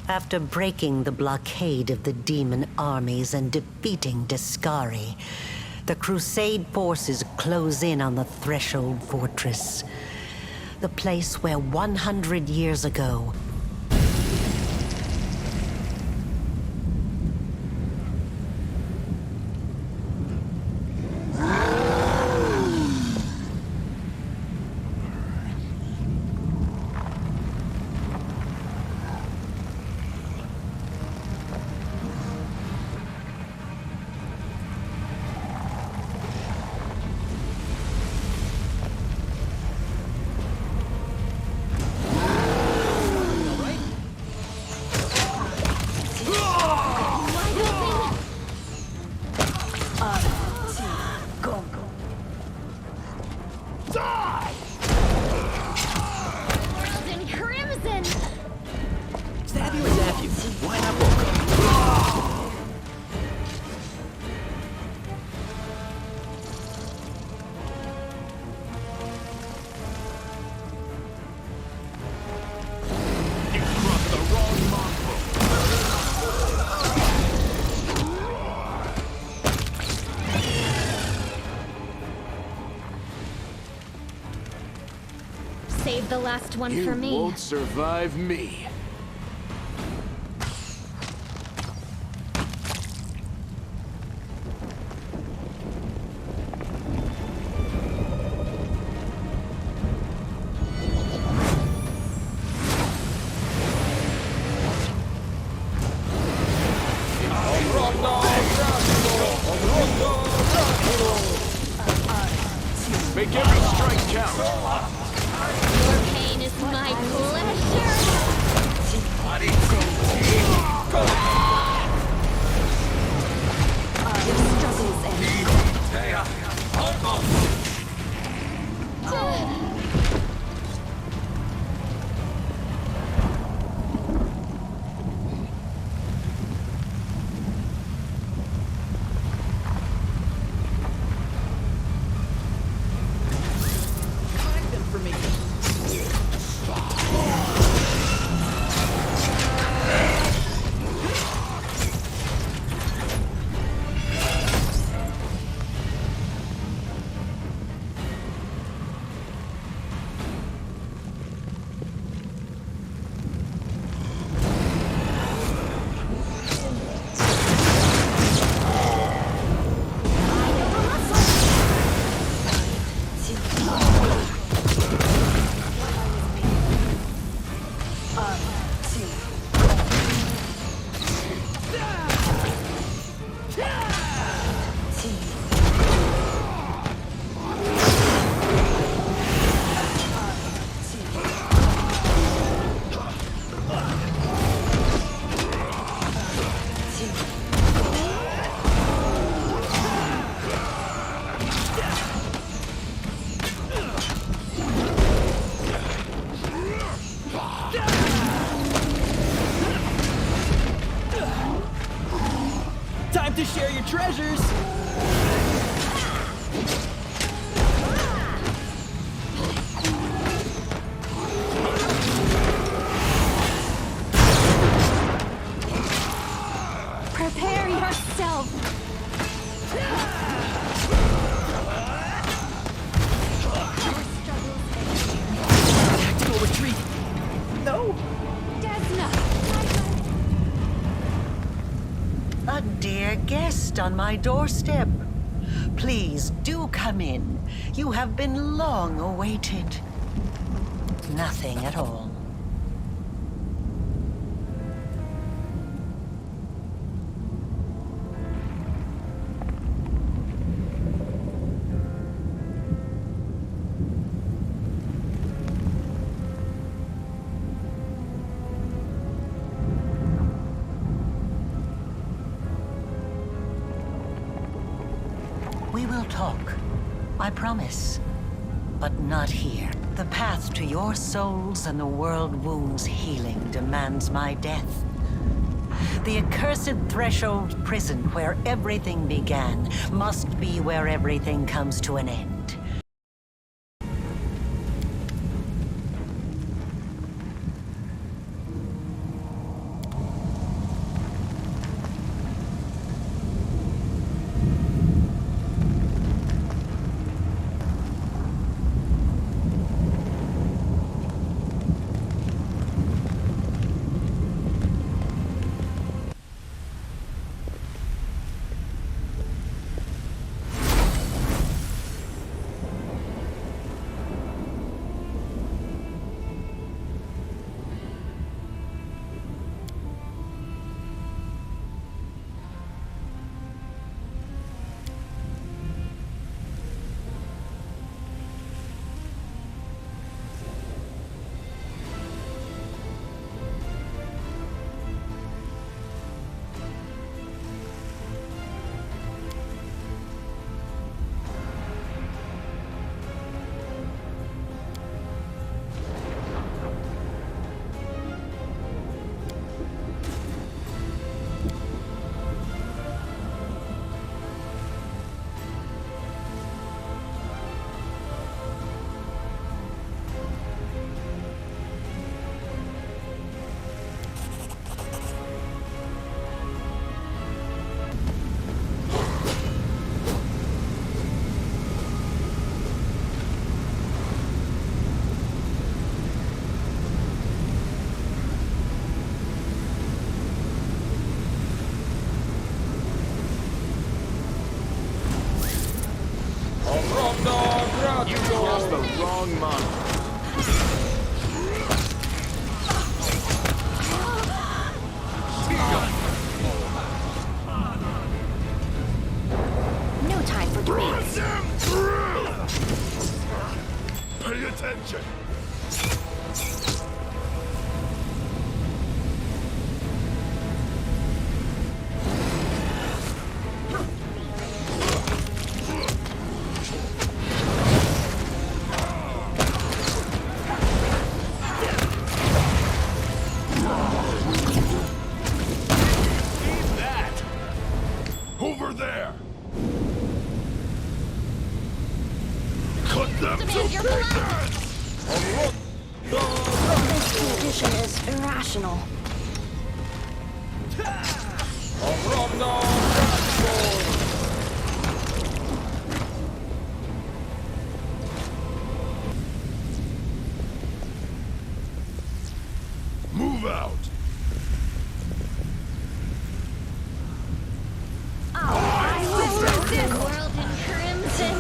After breaking the blockade of the demon armies and defeating Discari, the Crusade forces close in on the Threshold Fortress. The place where 100 years ago, Save the last one for me. You won't survive me. Make every strike count. Your pain is my pleasure. Your struggles Time to share your treasures! prepare yourself. Tactical retreat! No! Desna. a dear guest on my doorstep. Please do come in. You have been long awaited. Nothing at all. We will talk, I promise. But not here. The path to your souls and the world wound's healing demands my death. The accursed Threshold prison where everything began must be where everything comes to an end. It's irrational. Move out! World in crimson.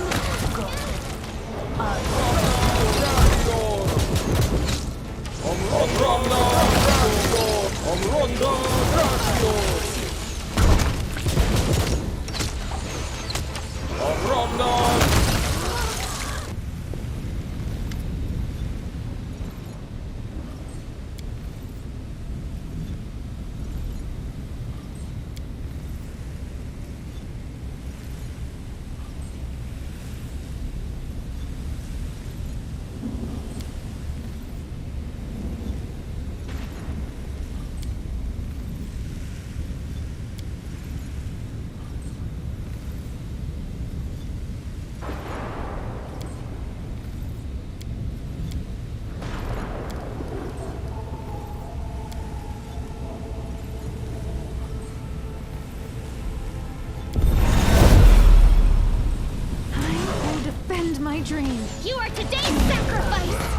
My dream. You are today's sacrifice.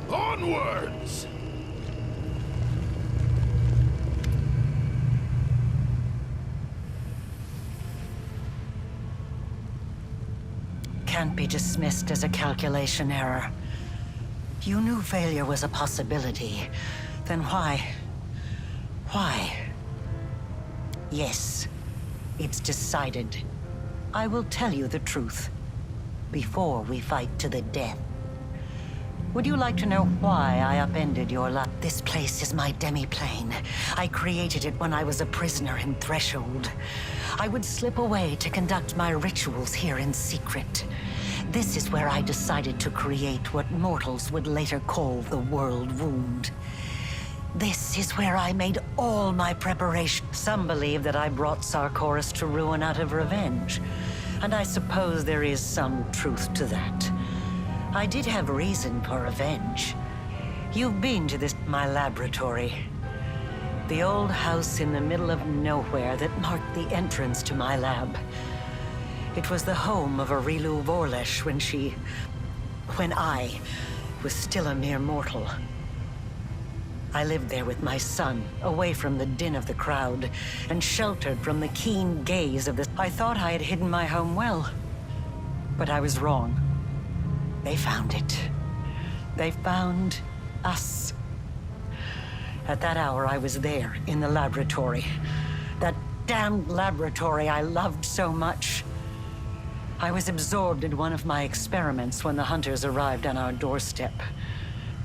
Onwards! Can't be dismissed as a calculation error. You knew failure was a possibility. Then why? Why? Yes, it's decided. I will tell you the truth before we fight to the death. Would you like to know why I upended your life? This place is my demi-plane. I created it when I was a prisoner in Threshold. I would slip away to conduct my rituals here in secret. This is where I decided to create what mortals would later call the World Wound. This is where I made all my preparation. Some believe that I brought Sarkoris to ruin out of revenge. And I suppose there is some truth to that. I did have reason for revenge. You've been to my laboratory. The old house in the middle of nowhere that marked the entrance to my lab. It was the home of Arilu Vorlesh when I was still a mere mortal. I lived there with my son, away from the din of the crowd, and sheltered from the keen gaze of the... I thought I had hidden my home well, but I was wrong. They found it. They found us. At that hour, I was there, in the laboratory. That damned laboratory I loved so much. I was absorbed in one of my experiments when the hunters arrived on our doorstep.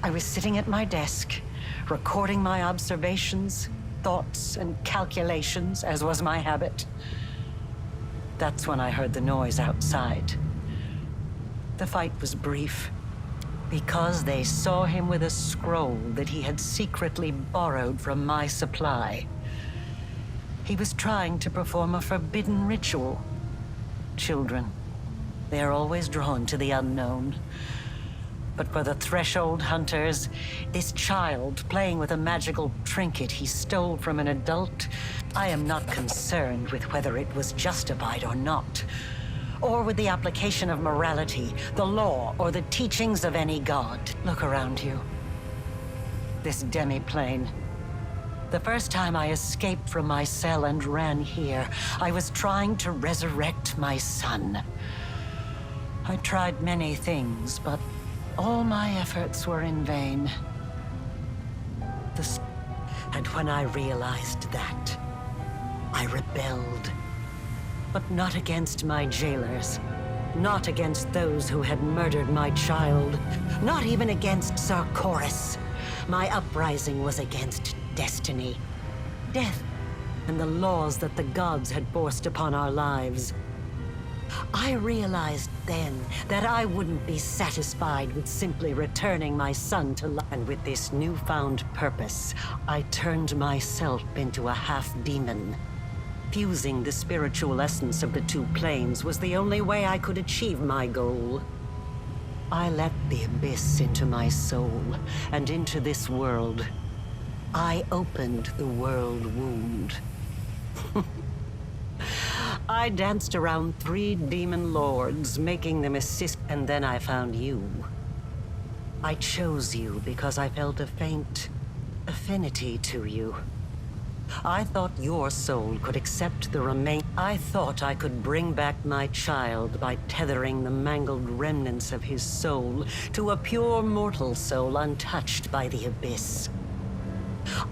I was sitting at my desk, recording my observations, thoughts, and calculations, as was my habit. That's when I heard the noise outside. The fight was brief, because they saw him with a scroll that he had secretly borrowed from my supply. He was trying to perform a forbidden ritual. Children, They are always drawn to the unknown. But for the threshold hunters, this child playing with a magical trinket he stole from an adult, I am not concerned with whether it was justified or not, or with the application of morality, the law, or the teachings of any god. Look around you. This demi-plane. The first time I escaped from my cell and ran here, I was trying to resurrect my son. I tried many things, but all my efforts were in vain. And when I realized that, I rebelled. But not against my jailers. Not against those who had murdered my child. Not even against Sarkoris. My uprising was against destiny. Death, and the laws that the gods had forced upon our lives. I realized then that I wouldn't be satisfied with simply returning my son to life. And with this newfound purpose, I turned myself into a half-demon. Fusing the spiritual essence of the two planes was the only way I could achieve my goal. I let the abyss into my soul, and into this world. I opened the world wound. I danced around 3 demon lords, making them assist, and then I found you. I chose you because I felt a faint affinity to you. I thought your soul could accept the remain. I thought I could bring back my child by tethering the mangled remnants of his soul to a pure mortal soul untouched by the abyss.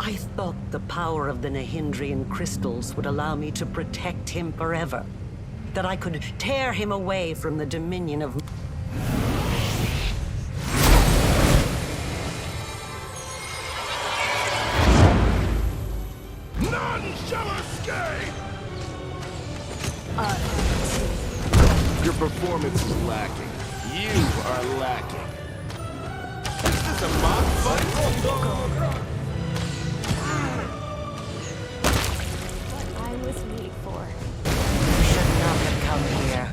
I thought the power of the Nahindrian crystals would allow me to protect him forever. That I could tear him away from the dominion of... None shall escape! Your performance is lacking. You are lacking. Is this a mock fight? I was made for. You should not have come here.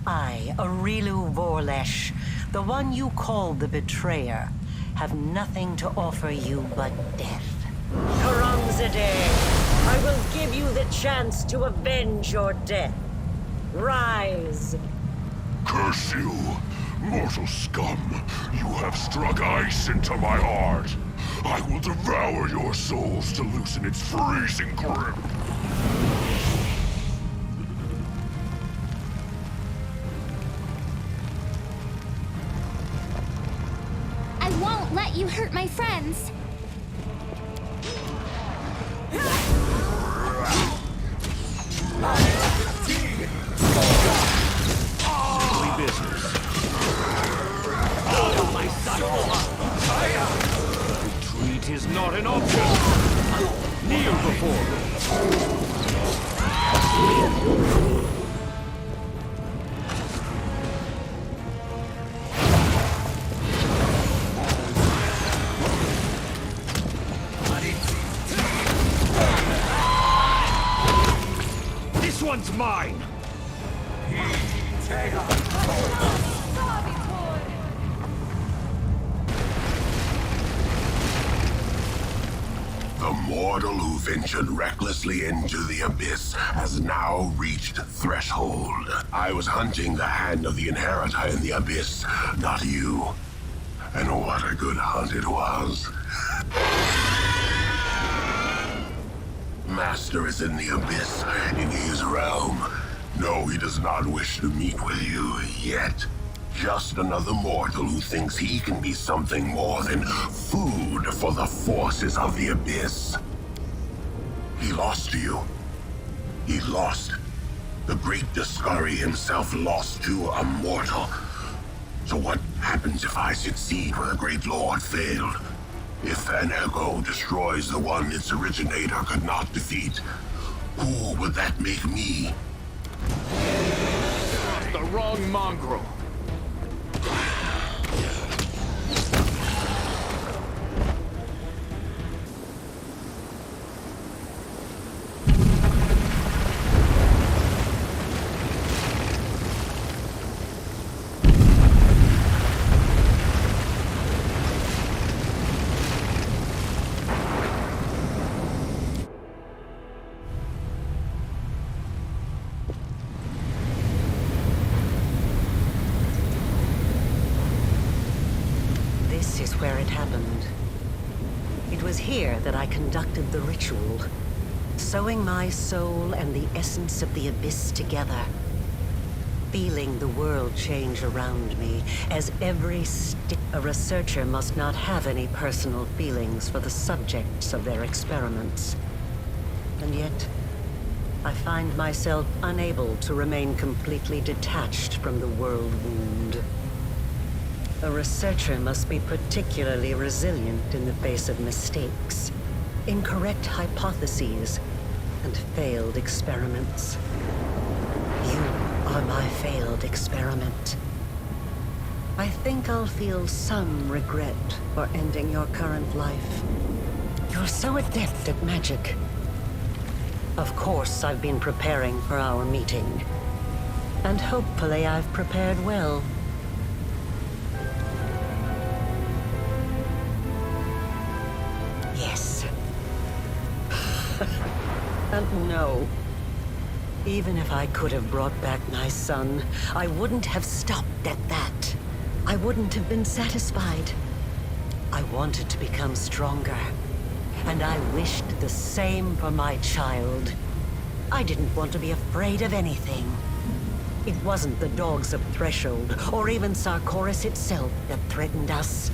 I, Arilu Vorlesh, the one you call the betrayer, have nothing to offer you but death. Karamzadeh, I will give you the chance to avenge your death. Rise. Curse you, mortal scum! You have struck ice into my heart. I will devour your souls to loosen its freezing grip. I won't let you hurt my friends. Ugly business. Retreat is not an option. Kneel before me. This one's mine. The mortal who ventured recklessly into the abyss has now reached threshold. I was hunting the hand of the inheritor in the abyss, not you. And what a good hunt it was. Master is in the abyss, in his realm. No, he does not wish to meet with you yet. Just another mortal who thinks he can be something more than food for the forces of the abyss. He lost to you. He lost. The great Discovery himself lost to a mortal. So what happens if I succeed where the great lord failed? If an echo destroys the one its originator could not defeat, who would that make me? The wrong mongrel. where it happened. It was here that I conducted the ritual, sewing my soul and the essence of the abyss together, feeling the world change around me as a researcher must not have any personal feelings for the subjects of their experiments. And yet, I find myself unable to remain completely detached from the world wound. A researcher must be particularly resilient in the face of mistakes, incorrect hypotheses, and failed experiments. You are my failed experiment. I think I'll feel some regret for ending your current life. You're so adept at magic. Of course, I've been preparing for our meeting. And hopefully I've prepared well. Yes. And no. Even if I could have brought back my son, I wouldn't have stopped at that. I wouldn't have been satisfied. I wanted to become stronger. And I wished the same for my child. I didn't want to be afraid of anything. It wasn't the dogs of Threshold, or even Sarkoris itself, that threatened us.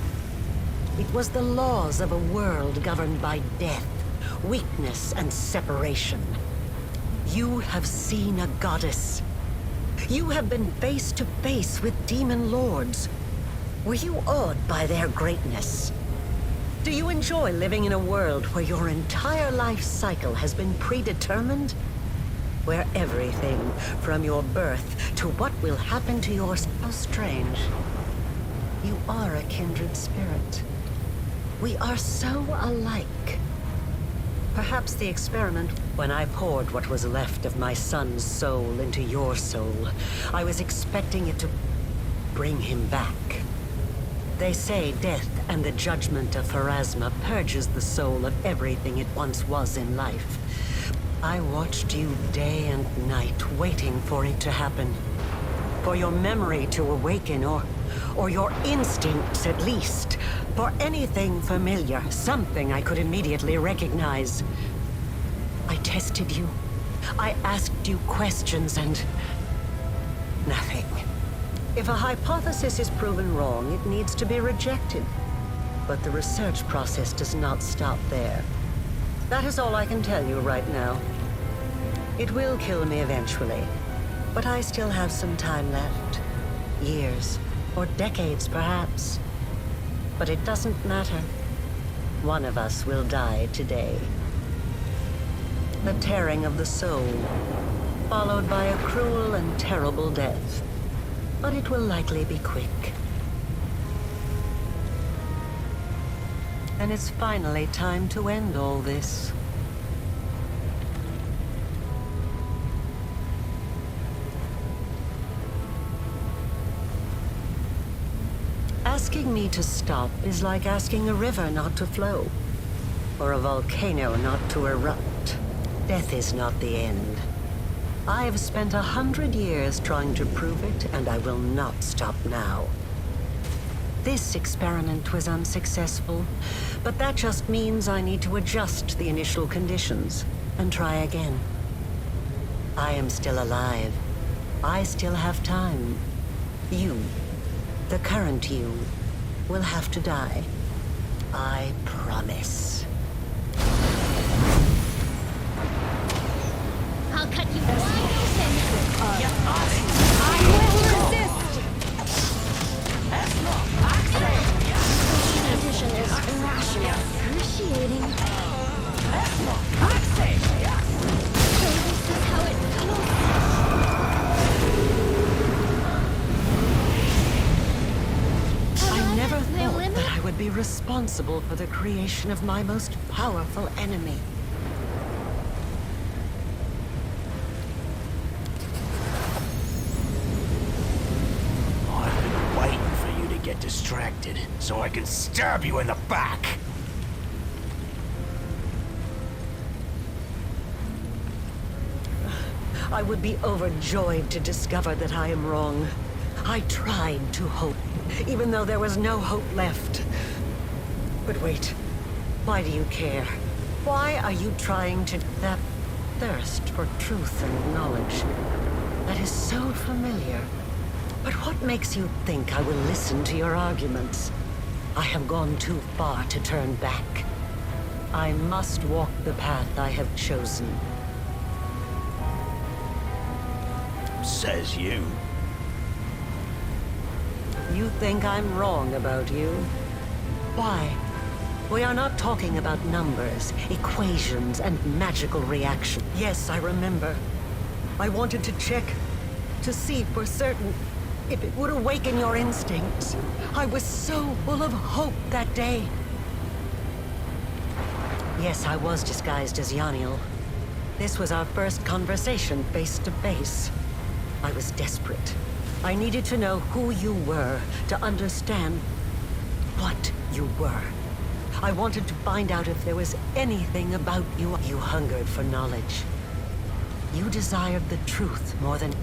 It was the laws of a world governed by death, weakness, and separation. You have seen a goddess. You have been face to face with demon lords. Were you awed by their greatness? Do you enjoy living in a world where your entire life cycle has been predetermined? Where everything, from your birth to what will happen to your... How strange. You are a kindred spirit. We are so alike. Perhaps the experiment, when I poured what was left of my son's soul into your soul, I was expecting it to bring him back. They say death and the judgment of Pharasma purges the soul of everything it once was in life. I watched you day and night, waiting for it to happen. For your memory to awaken, or your instincts at least. For anything familiar, something I could immediately recognize. I tested you. I asked you questions and... nothing. If a hypothesis is proven wrong, it needs to be rejected. But the research process does not stop there. That is all I can tell you right now. It will kill me eventually, but I still have some time left. Years, or decades perhaps. But it doesn't matter. One of us will die today. The tearing of the soul, followed by a cruel and terrible death. But it will likely be quick. And it's finally time to end all this. Asking me to stop is like asking a river not to flow, or a volcano not to erupt. Death is not the end. I have spent 100 years trying to prove it, and I will not stop now. This experiment was unsuccessful, but that just means I need to adjust the initial conditions and try again. I am still alive. I still have time. You, the current you, will have to die. I promise. I'll cut you wide open! I will resist! Position is irrational. Excruciating. So this is how it feels. I never thought that I would be responsible for the creation of my most powerful enemy. I've been waiting for you to get distracted, so I can stab you in the back! I would be overjoyed to discover that I am wrong. I tried to hope, even though there was no hope left. But wait, why do you care? Why are you trying to... That thirst for truth and knowledge, that is so familiar. But what makes you think I will listen to your arguments? I have gone too far to turn back. I must walk the path I have chosen. Says you. You think I'm wrong about you? Why? We are not talking about numbers, equations, and magical reaction. Yes, I remember. I wanted to check, to see for certain if it would awaken your instincts. I was so full of hope that day. Yes, I was disguised as Yaniel. This was our first conversation face to face. I was desperate. I needed to know who you were, to understand what you were. I wanted to find out if there was anything about you. You hungered for knowledge. You desired the truth more than...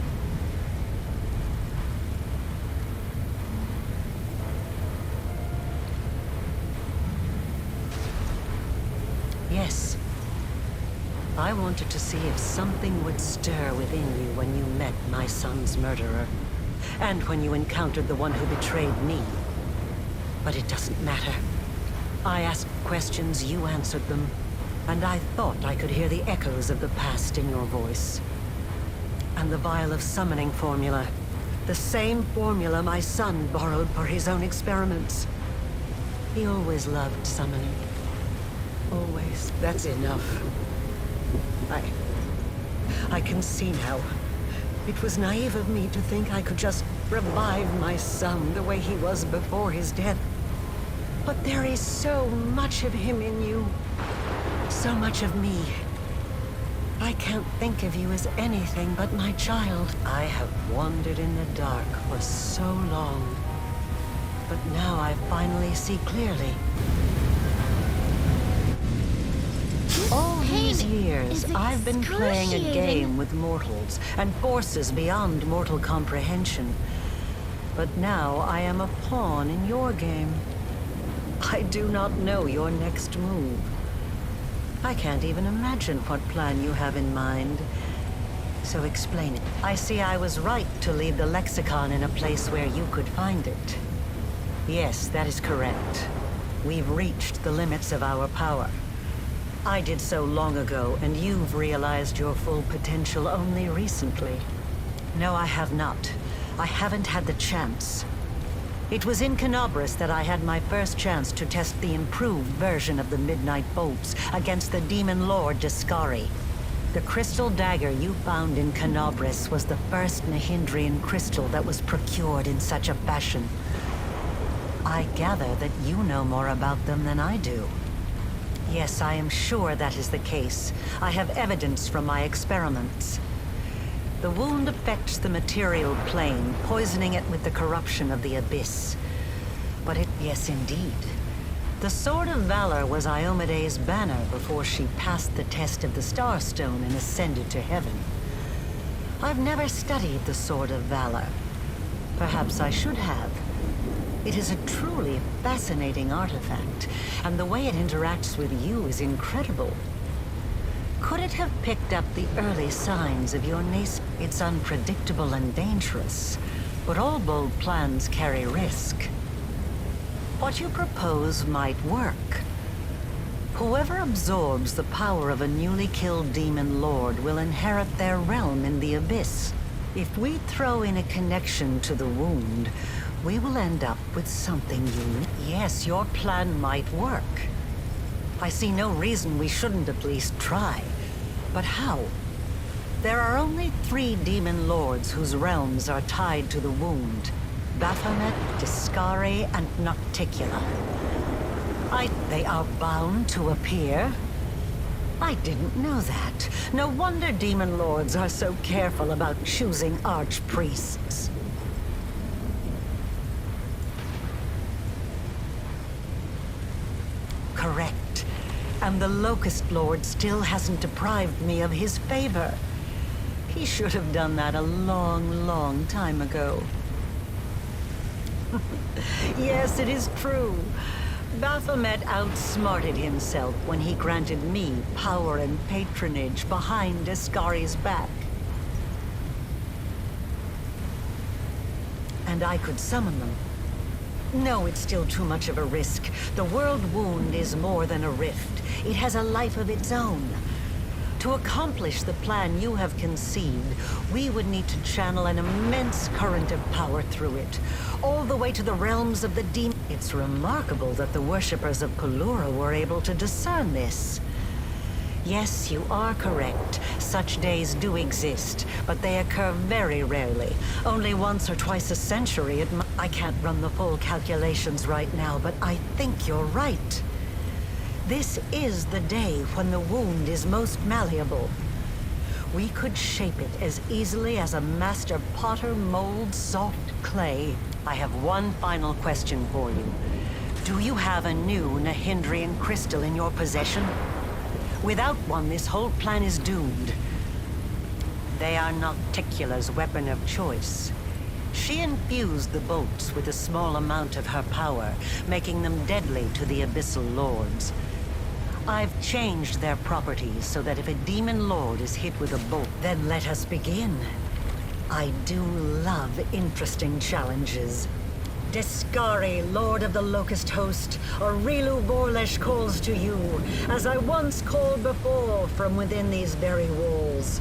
Yes. I wanted to see if something would stir within you when you met my son's murderer, and when you encountered the one who betrayed me. But it doesn't matter. I asked questions, you answered them, and I thought I could hear the echoes of the past in your voice. And the vial of summoning formula, the same formula my son borrowed for his own experiments. He always loved summoning. Always. That's enough. I can see now. It was naive of me to think I could just revive my son the way he was before his death. But there is so much of him in you. So much of me. I can't think of you as anything but my child. I have wandered in the dark for so long. But now I finally see clearly. All these years, I've been playing a game with mortals and forces beyond mortal comprehension. But now I am a pawn in your game. I do not know your next move. I can't even imagine what plan you have in mind. So explain it. I see I was right to leave the lexicon in a place where you could find it. Yes, that is correct. We've reached the limits of our power. I did so long ago, and you've realized your full potential only recently. No, I have not. I haven't had the chance. It was in Canobris that I had my first chance to test the improved version of the Midnight Bolts against the Demon Lord Discari. The crystal dagger you found in Canobris was the first Nahindrian crystal that was procured in such a fashion. I gather that you know more about them than I do. Yes, I am sure that is the case. I have evidence from my experiments. The wound affects the material plane, poisoning it with the corruption of the abyss. But yes, indeed. The Sword of Valor was Iomede's banner before she passed the test of the Starstone and ascended to heaven. I've never studied the Sword of Valor. Perhaps I should have. It is a truly fascinating artifact, and the way it interacts with you is incredible. Could it have picked up the early signs of your nascent? It's unpredictable and dangerous, but all bold plans carry risk. What you propose might work. Whoever absorbs the power of a newly killed demon lord will inherit their realm in the abyss. If we throw in a connection to the wound, we will end up with something unique. Yes, your plan might work. I see no reason we shouldn't at least try. But how? There are only 3 demon lords whose realms are tied to the wound. Baphomet, Discari, and Nocticula. They are bound to appear? I didn't know that. No wonder demon lords are so careful about choosing archpriests. Correct. And the Locust Lord still hasn't deprived me of his favor. He should have done that a long, long time ago. Yes, it is true. Baphomet outsmarted himself when he granted me power and patronage behind Ascari's back. And I could summon them. No, it's still too much of a risk. The world wound is more than a rift. It has a life of its own. To accomplish the plan you have conceived, we would need to channel an immense current of power through it, all the way to the realms of the demon. It's remarkable that the worshippers of Kulura were able to discern this. Yes, you are correct. Such days do exist, but they occur very rarely. Only once or twice a century. I can't run the full calculations right now, but I think you're right. This is the day when the wound is most malleable. We could shape it as easily as a master potter molds soft clay. I have one final question for you. Do you have a new Nahindrian crystal in your possession? Without one, this whole plan is doomed. They are Nocticula's weapon of choice. She infused the bolts with a small amount of her power, making them deadly to the Abyssal Lords. I've changed their properties so that if a demon lord is hit with a bolt, then let us begin. I do love interesting challenges. Descari, Lord of the Locust Host, Aurilu Borlesh calls to you, as I once called before from within these very walls.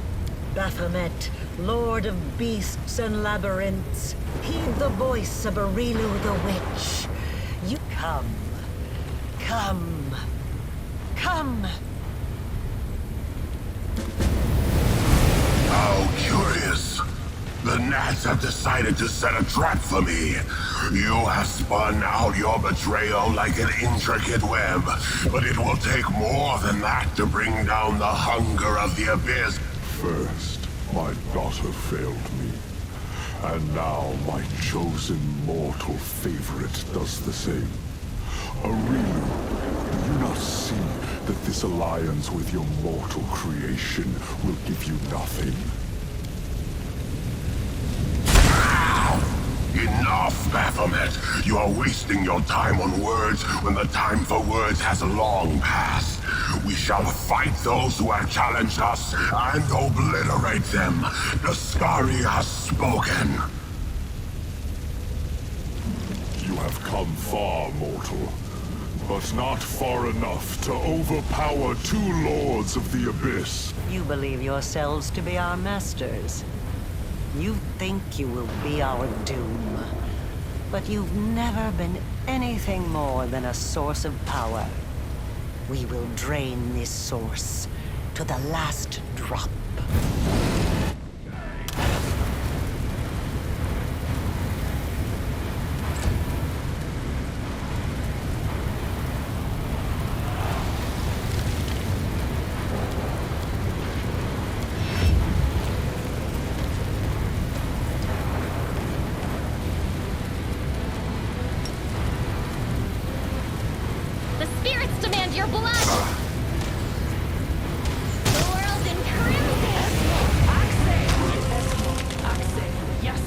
Baphomet, Lord of Beasts and Labyrinths, heed the voice of Aurilu the Witch. You come. Come. Come! How curious. The gnats have decided to set a trap for me. You have spun out your betrayal like an intricate web, but it will take more than that to bring down the hunger of the abyss. First, my daughter failed me, and now my chosen mortal favorite does the same. Aurilu, do you not see that this alliance with your mortal creation will give you nothing? Enough, Baphomet! You are wasting your time on words when the time for words has long passed. We shall fight those who have challenged us and obliterate them. Ascari has spoken. You have come far, mortal, but not far enough to overpower two lords of the Abyss. You believe yourselves to be our masters. You think you will be our doom. But you've never been anything more than a source of power. We will drain this source to the last drop. The spirits demand your blood! The world's in crimson! Yes!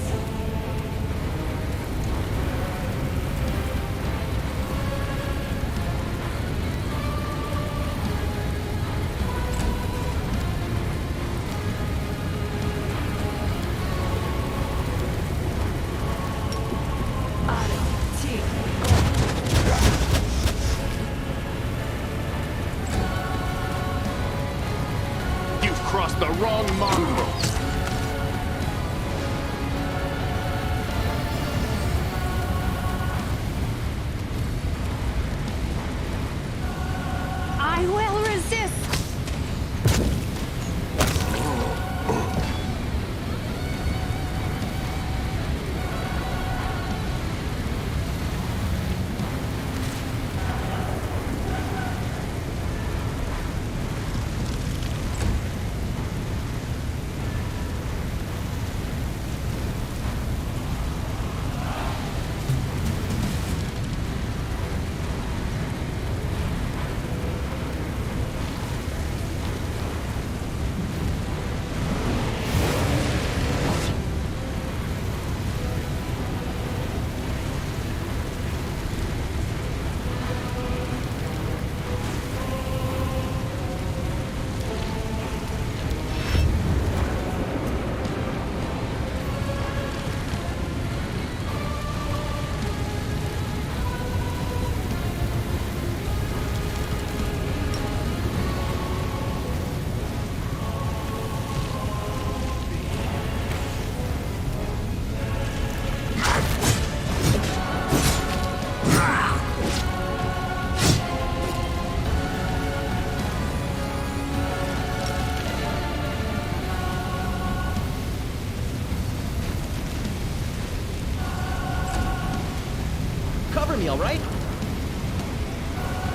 me, alright?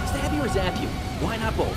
Stab you or zap you? Why not both?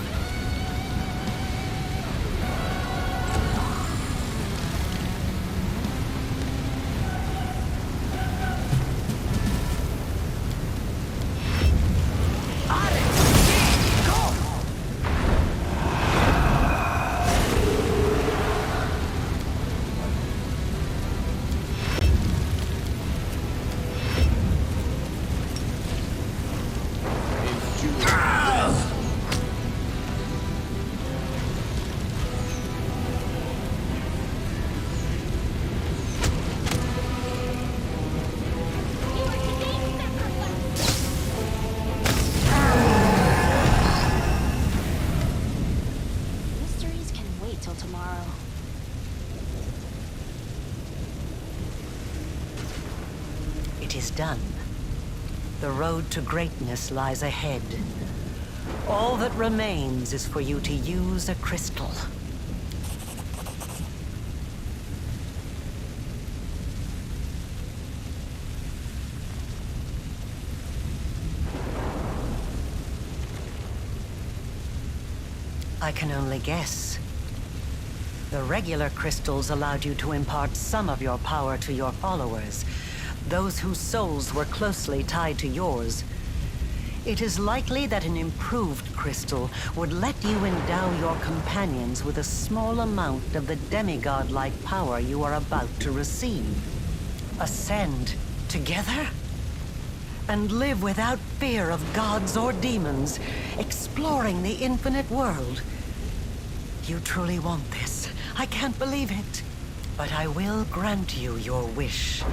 Mysteries can wait till tomorrow. It is done. The road to greatness lies ahead. All that remains is for you to use a crystal. I can only guess. The regular crystals allowed you to impart some of your power to your followers, those whose souls were closely tied to yours. It is likely that an improved crystal would let you endow your companions with a small amount of the demigod-like power you are about to receive. Ascend together? And live without fear of gods or demons, exploring the infinite world. You truly want this. I can't believe it. But I will grant you your wish.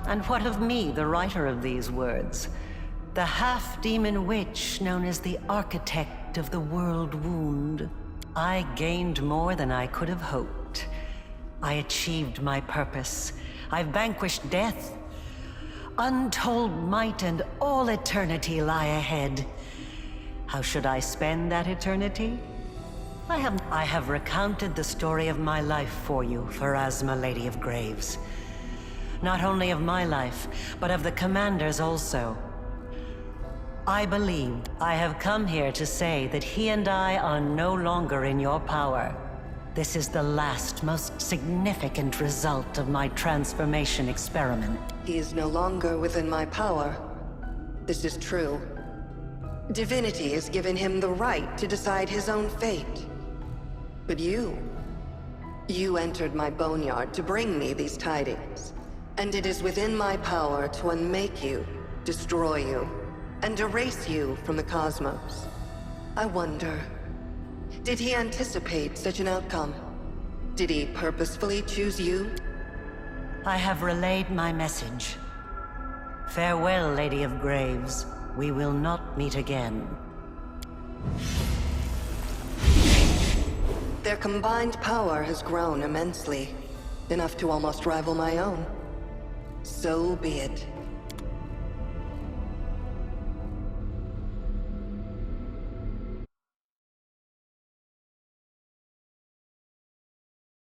And what of me, the writer of these words? The half-demon witch known as the architect of the world wound. I gained more than I could have hoped. I achieved my purpose. I've vanquished death. Untold might and all eternity lie ahead. How should I spend that eternity? I have recounted the story of my life for you, Pharasma, Lady of Graves. Not only of my life, but of the Commander's also. I believe I have come here to say that he and I are no longer in your power. This is the last, most significant result of my transformation experiment. He is no longer within my power. This is true. Divinity has given him the right to decide his own fate. But you entered my boneyard to bring me these tidings. And it is within my power to unmake you, destroy you, and erase you from the cosmos. I wonder, did he anticipate such an outcome? Did he purposefully choose you? I have relayed my message. Farewell, Lady of Graves. We will not meet again. Their combined power has grown immensely, enough to almost rival my own. So be it.